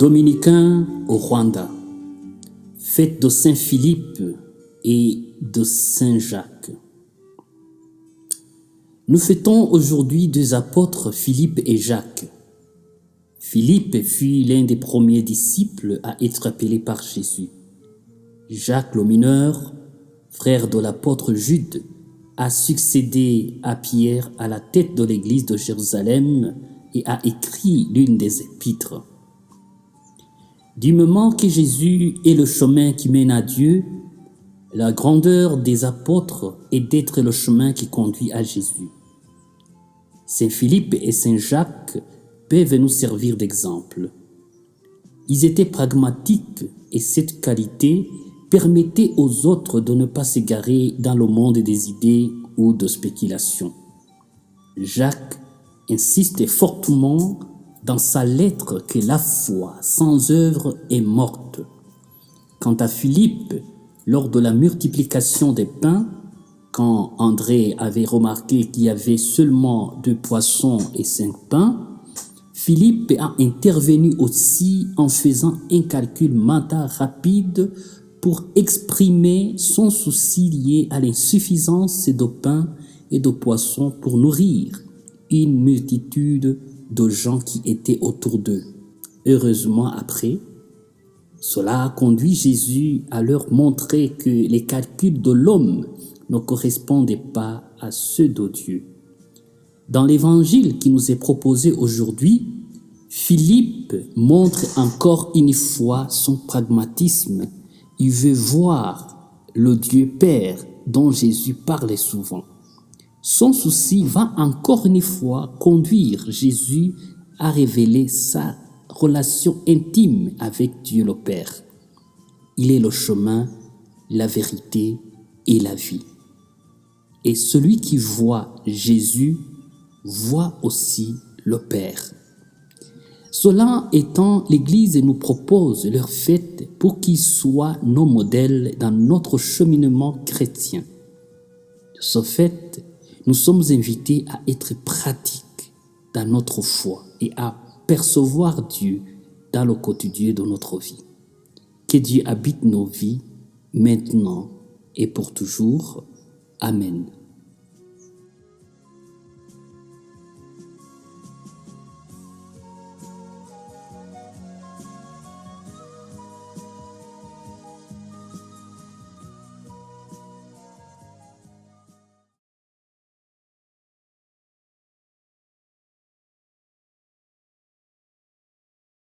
dominicains au Rwanda, fête de Saint-Philippe et de Saint-Jacques. Nous fêtons aujourd'hui deux apôtres, Philippe et Jacques. Philippe fut l'un des premiers disciples à être appelé par Jésus. Jacques le mineur, frère de l'apôtre Jude, a succédé à Pierre à la tête de l'église de Jérusalem et a écrit l'une des épîtres. Du moment que Jésus est le chemin qui mène à Dieu, la grandeur des apôtres est d'être le chemin qui conduit à Jésus. Saint Philippe et Saint Jacques peuvent nous servir d'exemple. Ils étaient pragmatiques et cette qualité permettait aux autres de ne pas s'égarer dans le monde des idées ou de spéculations. Jacques insiste fortement dans sa lettre que la foi sans œuvre est morte. Quant à Philippe, lors de la multiplication des pains, quand André avait remarqué qu'il y avait seulement 2 poissons et 5 pains, Philippe a intervenu aussi en faisant un calcul mental rapide pour exprimer son souci lié à l'insuffisance de pain et de poissons pour nourrir une multitude de gens qui étaient autour d'eux. Heureusement après, cela a conduit Jésus à leur montrer que les calculs de l'homme ne correspondaient pas à ceux de Dieu. Dans l'évangile qui nous est proposé aujourd'hui, Philippe montre encore une fois son pragmatisme. Il veut voir le Dieu Père dont Jésus parlait souvent. Son souci va encore une fois conduire Jésus à révéler sa relation intime avec Dieu le Père. Il est le chemin, la vérité et la vie. Et celui qui voit Jésus voit aussi le Père. Cela étant, l'Église nous propose leur fête pour qu'ils soient nos modèles dans notre cheminement chrétien. De ce fait, nous sommes invités à être pratiques dans notre foi et à percevoir Dieu dans le quotidien de notre vie. Que Dieu habite nos vies maintenant et pour toujours. Amen.